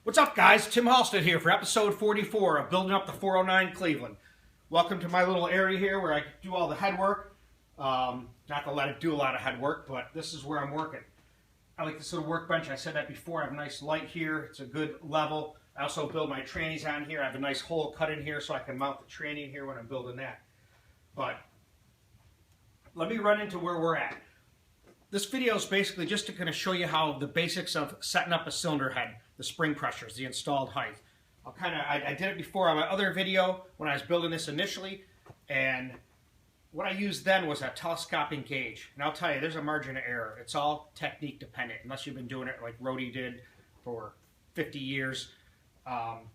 What's up, guys? Tim Halstead here for episode 44 of Building Up the 409 Cleveland. Welcome to my little area here where I do all the head work. Not to let it do a lot of head work, but this is where I'm working. I like this little workbench. I said that before. I have a nice light here. It's a good level. I also build my trannies on here. I have a nice hole cut in here so I can mount the tranny in here when I'm building that. But let me run into where we're at. This video is basically just to kind of show you how the basics of setting up a cylinder head, the spring pressures, the installed height. I did it before on my other video when I was building this initially, and what I used then was a telescoping gauge. And I'll tell you, there's a margin of error. It's all technique dependent, unless you've been doing it like Rody did for 50 years.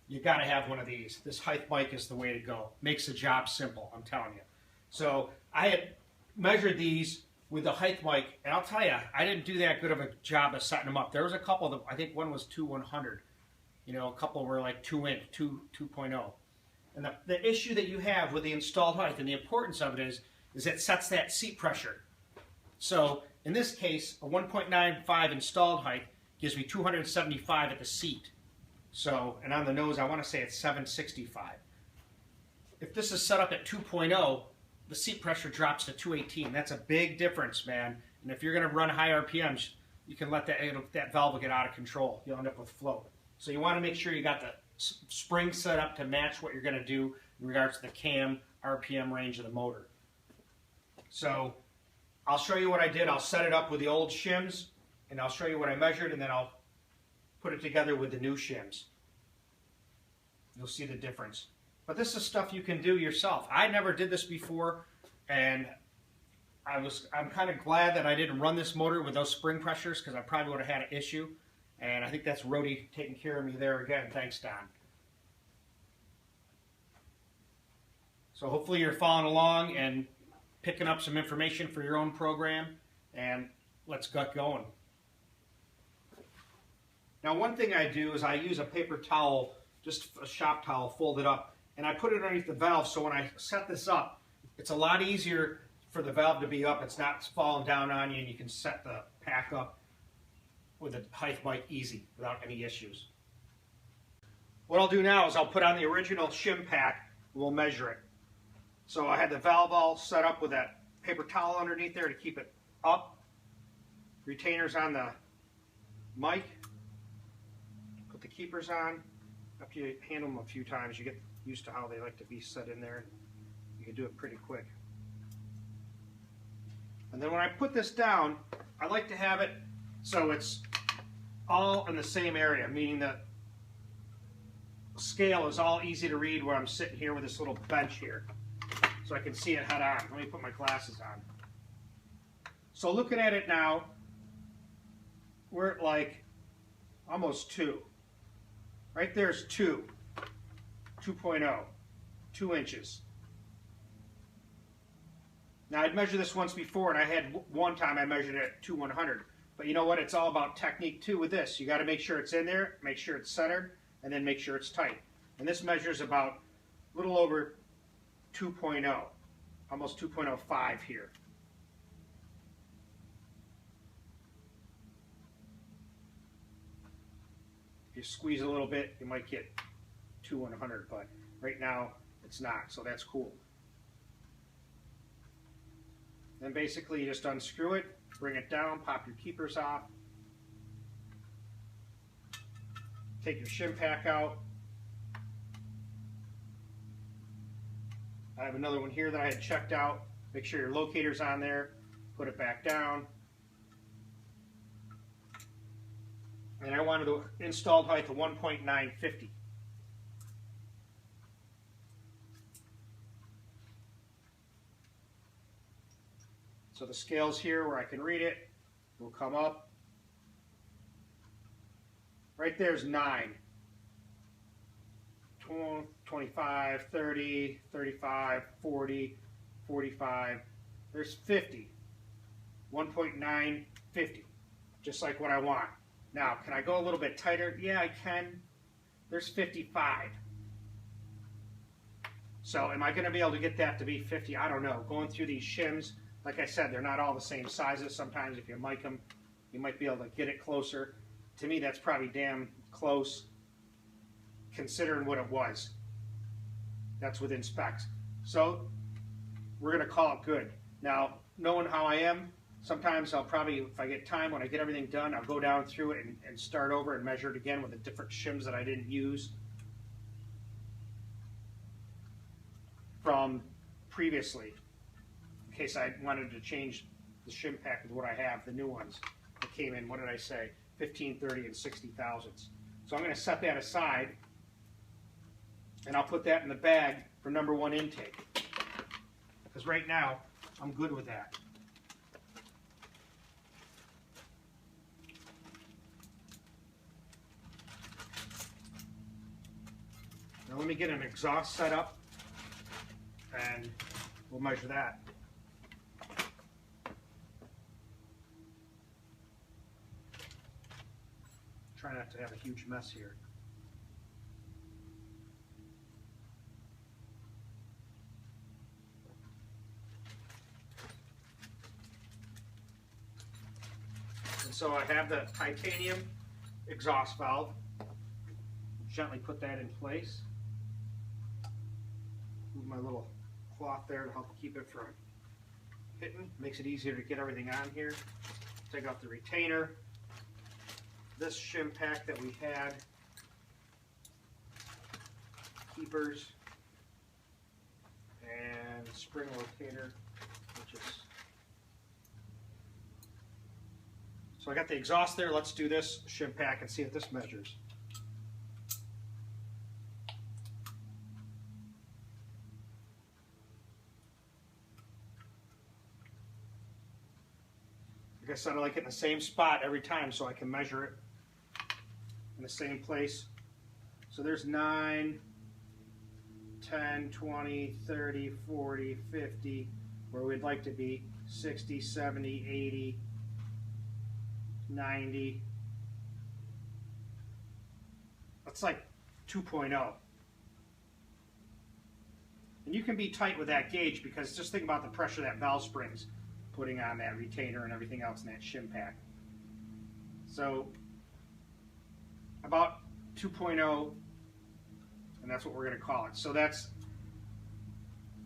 You got to have one of these. This height mic is the way to go. Makes the job simple, I'm telling you. So I had measured these with the height mic, and I'll tell you, I didn't do that good of a job of setting them up. There was a couple that I think one was 2/100. You know, a couple were like 2.0. And the issue that you have with the installed height, and the importance of it is it sets that seat pressure. So in this case, a 1.95 installed height gives me 275 at the seat. So, and on the nose, I want to say it's 765. If this is set up at 2.0, the seat pressure drops to 218. That's a big difference, man. And if you're going to run high RPMs, you can let that valve get out of control. You'll end up with float. So you want to make sure you got the spring set up to match what you're going to do in regards to the cam RPM range of the motor. So I'll show you what I did. I'll set it up with the old shims, and I'll show you what I measured, and then I'll put it together with the new shims. You'll see the difference. But this is stuff you can do yourself. I never did this before, and I'm kind of glad that I didn't run this motor with those spring pressures, because I probably would have had an issue. And I think that's Rody taking care of me there again. Thanks, Don. So hopefully you're following along and picking up some information for your own program, and let's get going. Now, one thing I do is I use a paper towel, just a shop towel, fold it up, and I put it underneath the valve, so when I set this up, it's a lot easier for the valve to be up. It's not falling down on you, and you can set the pack up with a height mic easy without any issues. What I'll do now is I'll put on the original shim pack, and we'll measure it. So I had the valve all set up with that paper towel underneath there to keep it up. Retainers on the mic. Put the keepers on. After you handle them a few times, you get used to how they like to be set in there. You can do it pretty quick. And then when I put this down, I like to have it so it's all in the same area, meaning the scale is all easy to read where I'm sitting here with this little bench here, so I can see it head on. Let me put my glasses on. So looking at it now, we're at like almost 2. Right there's 2.0, 2 inches. Now I'd measured this once before, and I had one time I measured it at 2/100. But you know what? It's all about technique too with this. You got to make sure it's in there, make sure it's centered, and then make sure it's tight. And this measures about a little over 2.0, almost 2.05 here. If you squeeze a little bit, you might get 2/100, but right now it's not, so that's cool. Then basically you just unscrew it, bring it down, pop your keepers off, take your shim pack out. I have another one here that I had checked out. Make sure your locator's on there, put it back down. And I wanted the installed height to 1.950. So the scales here where I can read it will come up. Right there's 9. 25, 30, 35, 40, 45. There's 50. 1.950. Just like what I want. Now, can I go a little bit tighter? Yeah, I can. There's 55. So am I going to be able to get that to be 50? I don't know. Going through these shims, like I said, they're not all the same sizes. Sometimes if you mic them, you might be able to get it closer. To me, that's probably damn close. considering what it was. That's within specs. So we're going to call it good. Now, knowing how I am, sometimes I'll probably, if I get time, when I get everything done, I'll go down through it and start over and measure it again with the different shims that I didn't use from previously, in case I wanted to change the shim pack with what I have, the new ones that came in, what did I say, 15, 30, and 60 thousandths. So I'm going to set that aside, and I'll put that in the bag for number 1 intake. Because right now, I'm good with that. Now let me get an exhaust set up, and we'll measure that. Try not to have a huge mess here. And so I have the titanium exhaust valve. Gently put that in place. Move my little cloth there to help keep it from hitting. Makes it easier to get everything on here. Take out the retainer. This shim pack that we had, keepers, and spring locator, which is... So I got the exhaust there. Let's do this shim pack and see if this measures. Like I said, I like it in the same spot every time so I can measure it in the same place. So there's 9, 10, 20, 30, 40, 50, where we'd like to be, 60, 70, 80, 90. That's like 2.0. And you can be tight with that gauge because just think about the pressure that valve spring's putting on that retainer and everything else in that shim pack. So about 2.0, and that's what we're going to call it. So that's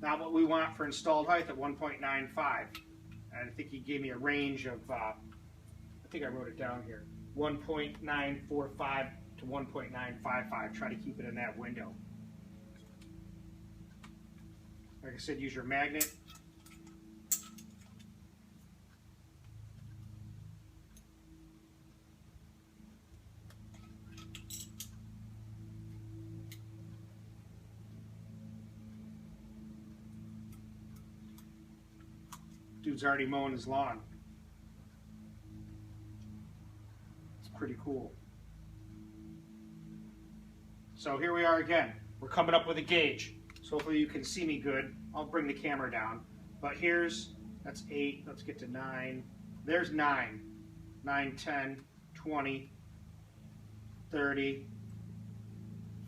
not what we want for installed height at 1.95. And I think he gave me a range of, I think I wrote it down here, 1.945 to 1.955. Try to keep it in that window. Like I said, use your magnet. Dude's already mowing his lawn. It's pretty cool. So here we are again. We're coming up with a gauge. So hopefully you can see me good. I'll bring the camera down. But that's 8. Let's get to 9. There's 9. 9, 10, 20, 30,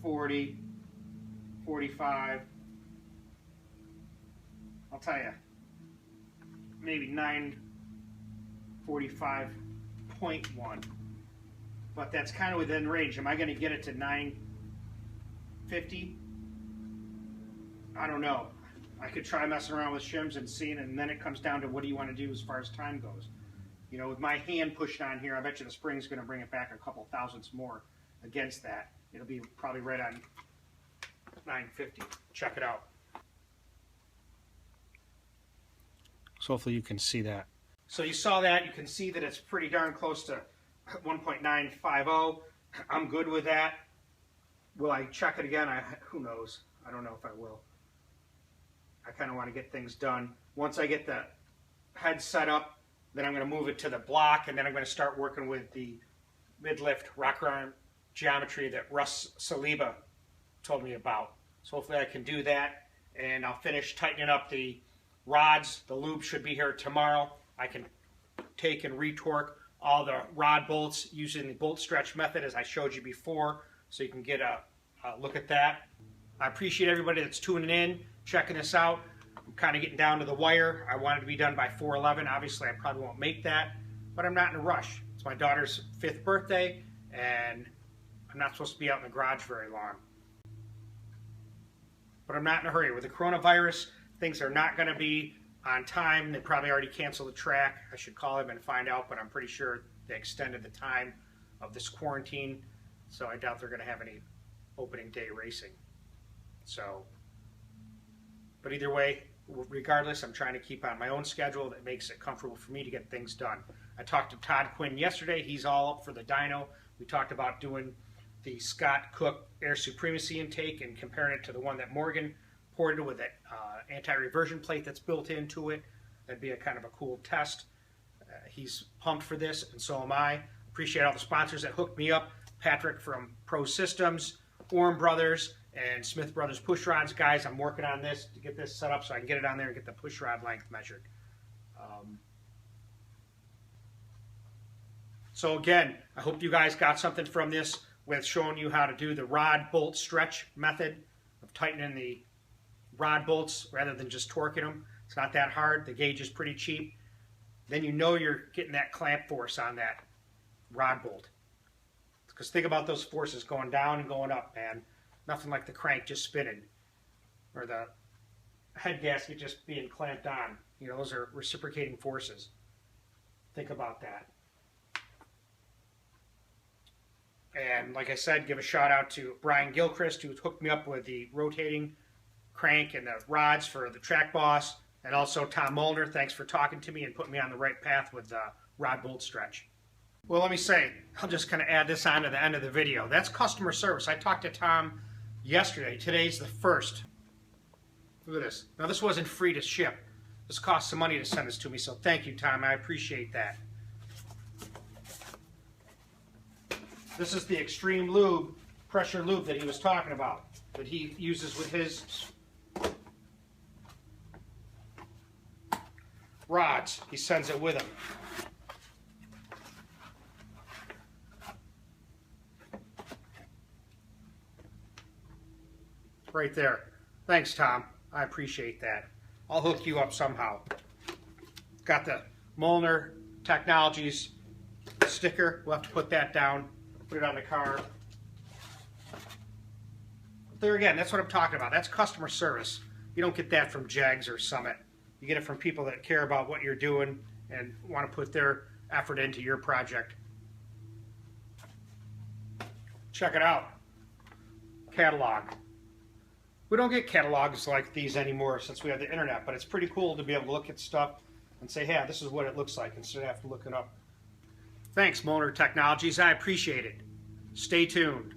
40, 45. I'll tell you, maybe 945.1, but that's kind of within range. Am I going to get it to 950? I don't know. I could try messing around with shims and seeing, and then it comes down to what do you want to do as far as time goes. You know, with my hand pushed on here, I bet you the spring's going to bring it back a couple thousandths more against that. It'll be probably right on 950. Check it out. So hopefully you can see that. So you saw that. You can see that it's pretty darn close to 1.950. I'm good with that. Will I check it again? Who knows? I don't know if I will. I kind of want to get things done. Once I get the head set up, then I'm going to move it to the block, and then I'm going to start working with the mid-lift rocker arm geometry that Russ Saliba told me about. So hopefully I can do that, and I'll finish tightening up the rods. The lube should be here tomorrow. I can take and retorque all the rod bolts using the bolt stretch method as I showed you before, so you can get a look at that. I appreciate everybody that's tuning in, checking this out. I'm kind of getting down to the wire. I wanted to be done by 4/11. Obviously, I probably won't make that, but I'm not in a rush. It's my daughter's 5th birthday, and I'm not supposed to be out in the garage very long. but I'm not in a hurry. With the coronavirus, things are not going to be on time. They probably already canceled the track. I should call them and find out, but I'm pretty sure they extended the time of this quarantine, so I doubt they're going to have any opening day racing. So, but either way, regardless, I'm trying to keep on my own schedule that makes it comfortable for me to get things done. I talked to Todd Quinn yesterday. He's all up for the dyno. We talked about doing the Scott Cook Air Supremacy intake and comparing it to the one that Morgan ported with that anti-reversion plate that's built into it. That'd be a kind of a cool test. He's pumped for this, and so am I. Appreciate all the sponsors that hooked me up. Patrick from Pro Systems, Orm Brothers, and Smith Brothers push rods. Guys, I'm working on this to get this set up so I can get it on there and get the push rod length measured. So again, I hope you guys got something from this with showing you how to do the rod bolt stretch method of tightening the rod bolts rather than just torquing them. It's not that hard. The gauge is pretty cheap. Then you know you're getting that clamp force on that rod bolt. Because think about those forces going down and going up, man. Nothing like the crank just spinning or the head gasket just being clamped on. You know, those are reciprocating forces. Think about that. And like I said, give a shout out to Brian Gilchrist, who hooked me up with the rotating crank and the rods for the DragBoss, and also Tom Molnar. Thanks for talking to me and putting me on the right path with the rod bolt stretch. Well, let me say, I'll just kind of add this on to the end of the video. That's customer service. I talked to Tom yesterday. Today's the 1st. Look at this. Now, this wasn't free to ship. This cost some money to send this to me, so thank you, Tom. I appreciate that. This is the Extreme Lube, pressure lube that he was talking about, that he uses with his rods. He sends it with him. Right there. Thanks, Tom. I appreciate that. I'll hook you up somehow. Got the Molnar Technologies sticker. We'll have to put that down. Put it on the car. There again, that's what I'm talking about. That's customer service. You don't get that from Jags or Summit. You get it from people that care about what you're doing and want to put their effort into your project. Check it out. Catalog. We don't get catalogs like these anymore since we have the internet, but it's pretty cool to be able to look at stuff and say, hey, this is what it looks like, instead of having to look it up. Thanks, Molnar Technologies. I appreciate it. Stay tuned.